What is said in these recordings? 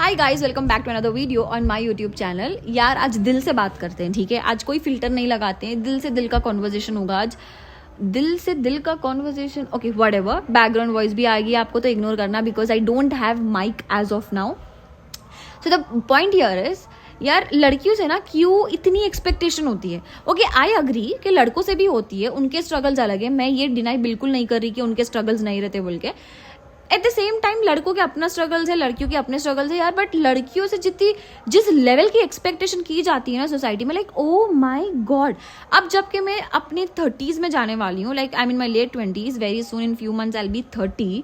Hi guys, welcome back to another video on my YouTube channel. यार आज दिल से बात करते हैं, ठीक है। आज कोई फिल्टर नहीं लगाते हैं, दिल से दिल का कॉन्वर्जेशन होगा आज। दिल से दिल का conversation, okay whatever. Background voice भी आएगी आपको तो इग्नोर करना, because I don't have mic as of now. So the point here is, यार लड़कियों से ना क्यों इतनी एक्सपेक्टेशन होती है। ओके आई अग्री कि लड़कों से भी होती है, उनके स्ट्रगल्स अलग है, मैं ये डिनाई बिल्कुल नहीं कर रही कि उनके स्ट्रगल्स नहीं रहते बोल के। एट द सेम टाइम लड़कों के अपना स्ट्रगल्स है, लड़कियों के अपने स्ट्रगल्स है यार। बट लड़कियों से जिस लेवल की एक्सपेक्टेशन की जाती है ना सोसाइटी में, लाइक ओ माई गॉड। अब जबकि मैं अपने 30s में जाने वाली हूँ, like I mean my late 20s, very soon in few months I will be 30।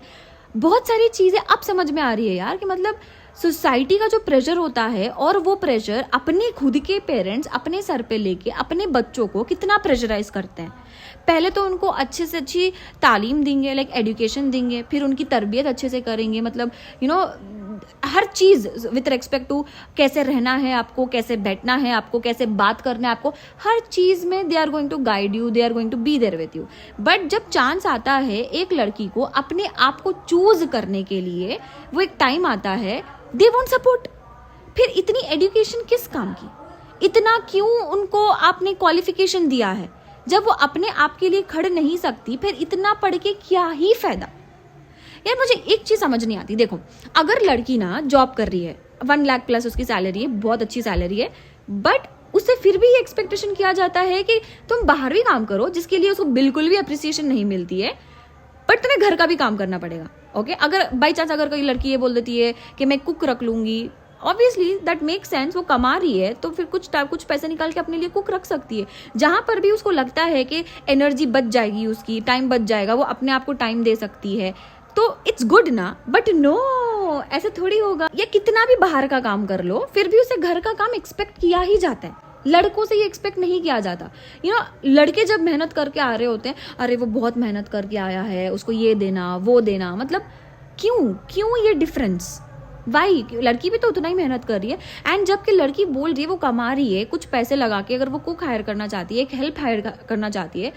बहुत सारी चीजें अब समझ में आ रही है यार कि मतलब सोसाइटी का जो प्रेशर होता है, और वो प्रेशर अपने खुद के पेरेंट्स अपने सर पे लेके अपने बच्चों को कितना प्रेशराइज करते हैं। पहले तो उनको अच्छे से अच्छी तालीम देंगे, लाइक एजुकेशन देंगे, फिर उनकी तरबियत अच्छे से करेंगे, मतलब यू नो हर चीज विथ रेस्पेक्ट टू कैसे रहना है आपको, कैसे बैठना है आपको, कैसे बात करना है आपको, हर चीज में they are going to guide you, they are going to be there with you. But जब चांस आता है एक लड़की को अपने आप को चूज करने के लिए, वो एक टाइम आता है दे वोंट सपोर्ट। फिर इतनी एजुकेशन किस काम की, इतना क्यों उनको आपने क्वालिफिकेशन दिया है जब वो अपने आप के लिए खड़ नहीं सकती, फिर इतना पढ़ के क्या ही फायदा। यार मुझे एक चीज समझ नहीं आती, देखो अगर लड़की ना जॉब कर रही है, 1 लाख प्लस उसकी सैलरी है, बहुत अच्छी सैलरी है, बट उससे फिर भी ये एक्सपेक्टेशन किया जाता है कि तुम बाहर भी काम करो, जिसके लिए उसको बिल्कुल भी अप्रिसिएशन नहीं मिलती है, बट तुम्हें घर का भी काम करना पड़ेगा। ओके अगर बाई चांस अगर कोई लड़की ये बोल देती है कि मैं कुक रख लूंगी, ऑब्वियसली दैट मेक सेंस, वो कमा रही है तो फिर कुछ पैसे निकाल के अपने लिए कुक रख सकती है। जहां पर भी उसको लगता है कि एनर्जी बच जाएगी, उसकी टाइम बच जाएगा, वो अपने आप को टाइम दे सकती है, तो इट्स गुड ना। बट नो, ऐसे थोड़ी होगा। या कितना भी बाहर का काम कर लो, फिर भी उसे घर का काम एक्सपेक्ट किया ही जाता है। लड़कों से ये एक्सपेक्ट नहीं किया जाता। यू नो लड़के जब मेहनत करके आ रहे होते हैं, अरे वो बहुत मेहनत करके आया है, उसको ये देना वो देना, मतलब क्यों ये डिफरेंस, वाई? लड़की भी तो उतना ही मेहनत कर रही है। एंड जबकि लड़की बोल रही है वो कमा रही है, कुछ पैसे लगा के अगर वो कुक हायर करना चाहती है, एक हेल्प हायर करना चाहती है,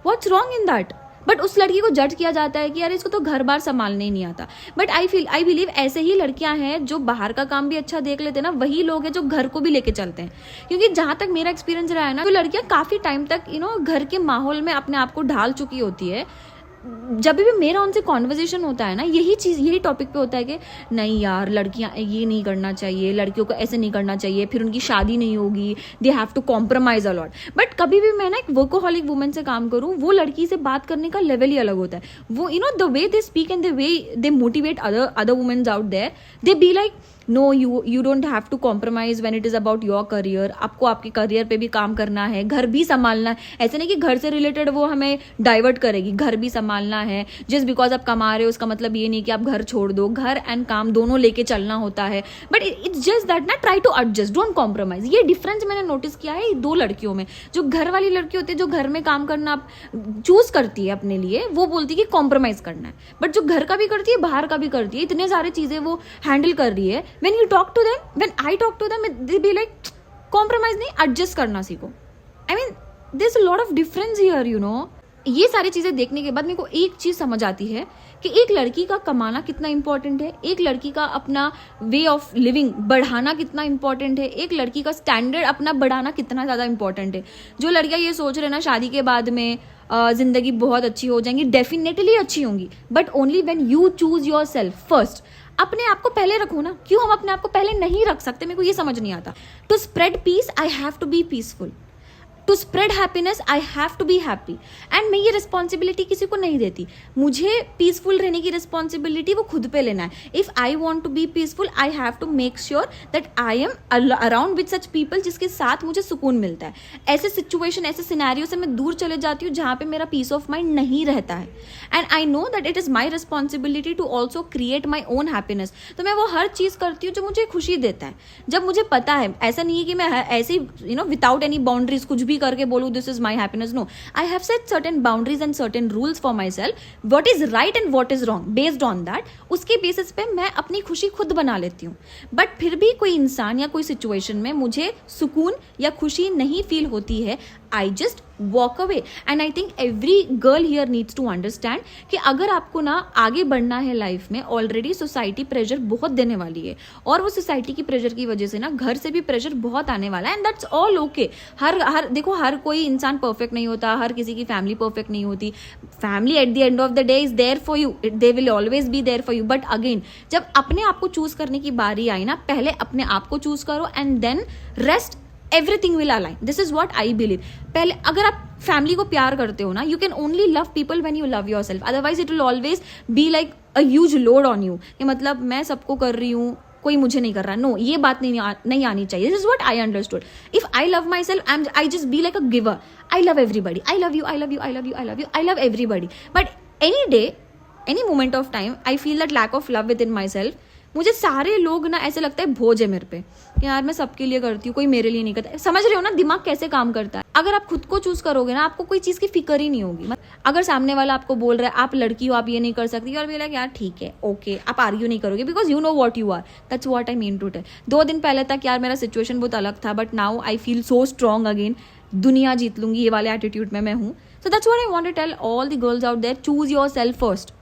what's wrong in that? But उस लड़की को जज किया जाता है कि यार इसको तो घर बार संभालने ही नहीं आता। बट आई बिलीव ऐसे ही लड़कियां हैं जो बाहर का काम भी अच्छा देख लेते हैं ना, वही लोग हैं जो घर को भी लेके चलते हैं। क्योंकि जहां तक मेरा एक्सपीरियंस रहा है ना, तो लड़कियां काफी टाइम तक घर के माहौल में अपने आप को ढाल चुकी होती है। जब भी मेरा उनसे कॉन्वर्जेशन होता है ना, यही टॉपिक पे होता है कि नहीं यार लड़कियां ये नहीं करना चाहिए, लड़कियों को ऐसे नहीं करना चाहिए, फिर उनकी शादी नहीं होगी, they have to compromise a lot. But कभी भी मैं ना एक वर्कोहॉलिक वुमन से काम करूं, वो लड़की से बात करने का लेवल ही अलग होता है। वो the way they speak and the way they motivate other womens out there, they be like no you don't have to compromise when it is about your career. आपको आपके करियर पे भी काम करना है, घर भी संभालना है। ऐसे नहीं कि घर से रिलेटेड वो हमें डाइवर्ट करेगी, घर भी संभालना है। जस्ट बिकॉज आप कमा रहे हो उसका मतलब ये नहीं कि आप घर छोड़ दो, घर एंड काम दोनों लेके चलना होता है। बट इट्स जस्ट दैट ना, try to adjust, don't compromise. ये डिफरेंस मैंने नोटिस किया है दो लड़कियों में। जो घर वाली लड़की होती है, जो घर में काम करना चूज करती है अपने लिए, वो बोलती है कि कॉम्प्रोमाइज करना है। बट जो घर का भी करती है, बाहर का भी करती है, इतने सारी चीजें वो हैंडल कर रही है, when you talk to them, when I talk to them, they be like compromise नहीं, adjust करना सीखो। I mean there's a lot of difference here, you know। ये सारी चीजें देखने के बाद मेरे को एक चीज समझ आती है कि एक लड़की का कमाना कितना इंपॉर्टेंट है, एक लड़की का अपना वे ऑफ लिविंग बढ़ाना कितना इंपॉर्टेंट है, एक लड़की का स्टैंडर्ड अपना बढ़ाना कितना ज्यादा इंपॉर्टेंट है। जो लड़कियां ये सोच रहे ना शादी के बाद में जिंदगी बहुत अच्छी हो जाएंगी, डेफिनेटली अच्छी होंगी, but only when you choose your self first. अपने आप को पहले रखो ना। क्यों हम अपने आप को पहले नहीं रख सकते, मेरे को ये समझ नहीं आता। To spread peace I have to be peaceful, to spread happiness I have to be happy. And मैं ये रिस्पॉन्सिबिलिटी किसी को नहीं देती, मुझे पीसफुल रहने की रिस्पॉन्सिबिलिटी वो खुद पे लेना है। If I want to be peaceful I have to make sure that I am around with such people जिसके साथ मुझे सुकून मिलता है। ऐसे सिचुएशन, ऐसे सिनेरियो से मैं दूर चले जाती हूँ जहाँ पे मेरा पीस ऑफ माइंड नहीं रहता है। And I know that it is my responsibility to also create my own happiness. तो मैं वो हर चीज करती हूँ जो मुझे खुशी देता है। जब मुझे पता है, ऐसा नहीं है कि मैं ऐसे ही विदाउट एनी बाउंड्रीज कुछ भी करके बोलूं this is my happiness. No, I have set certain boundaries and certain rules for my self, what is right and what is wrong. Based on that, उसके बेसिस पे मैं अपनी खुशी खुद बना लेती हूँ। बट फिर भी कोई इंसान या कोई सिचुएशन में मुझे सुकून या खुशी नहीं फील होती है, I just walk away. And I think every girl here needs to understand कि अगर आपको ना आगे बढ़ना है लाइफ में, ऑलरेडी सोसाइटी प्रेशर बहुत देने वाली है, और वो सोसाइटी की प्रेशर की वजह से ना घर से भी प्रेशर बहुत आने वाला है. And that's all okay. हर देखो, हर कोई इंसान परफेक्ट नहीं होता, हर किसी की फैमिली परफेक्ट नहीं होती. Family at the end of the day is there for you, they will always be there for you. But again, जब अपने आप को चूज करने की बारी आई ना, पहले अपने आप को चूज करो and then rest everything will align. This is what I believe. पहले अगर आप फैमिली को प्यार करते हो ना, you can only love people when you love yourself. Otherwise it will always be like a huge load on you, कि मतलब मैं सबको कर रही हूँ, कोई मुझे नहीं कर रहा. नो, ये बात नहीं आनी चाहिए. This is what I understood. If I love my self, I just be like a giver. I love everybody. I love you, I love you, I love you, I love you, I love everybody. But any day, any moment of time, I feel that lack of love within my self. मुझे सारे लोग ना ऐसे लगता है बोझ है मेरे पे, कि यार मैं सबके लिए करती हूँ, कोई मेरे लिए नहीं करता. समझ रहे हो ना दिमाग कैसे काम करता है. अगर आप खुद को चूज करोगे ना, आपको कोई चीज की फिक्र ही नहीं होगी. अगर सामने वाला आपको बोल रहा है आप लड़की हो, आप ये नहीं कर सकती, और भी लाइक यार ठीक है, ओके, आप आर्ग्यू नहीं करोगे because you know what you are. That's what I mean to tell. 2 दिन पहले तक यार मेरा सिचुएशन बहुत अलग था, but now I feel so strong again. दुनिया जीत लूंगी, ये वाले एटीट्यूड में मैं हूँ. So that's what I want to tell all the girls out there. Choose your self first.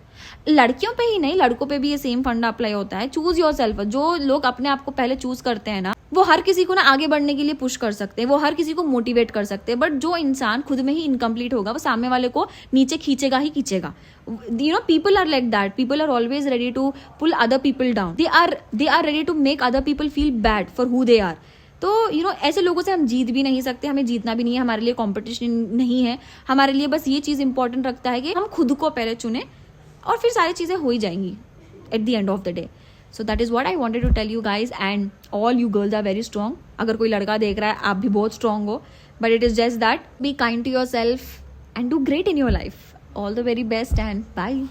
लड़कियों पे ही नहीं, लड़कों पे भी ये सेम फंडा अप्लाई होता है. Choose your self. जो लोग अपने आप को पहले चूज करते हैं ना, वो हर किसी को ना आगे बढ़ने के लिए पुश कर सकते हैं, वो हर किसी को मोटिवेट कर सकते हैं. बट जो इंसान खुद में ही इनकम्प्लीट होगा, वो सामने वाले को नीचे खींचेगा ही खींचेगा. You know, people are like that. People are always ready to pull other people down. They are ready to make other people feel bad for who they are. तो यू नो, ऐसे लोगों से हम जीत भी नहीं सकते, हमें जीतना भी नहीं है. हमारे लिए कॉम्पिटिशन नहीं है. हमारे लिए बस ये चीज इंपॉर्टेंट रखता है कि हम खुद को पहले चुने, और फिर सारी चीज़ें हो ही जाएंगी at the end of the day. So that is what I wanted to tell you guys. And all you girls are very strong. अगर कोई लड़का देख रहा है, आप भी बहुत स्ट्रॉन्ग हो. But it is just that be kind to your self and do great in your life. All the very best and bye.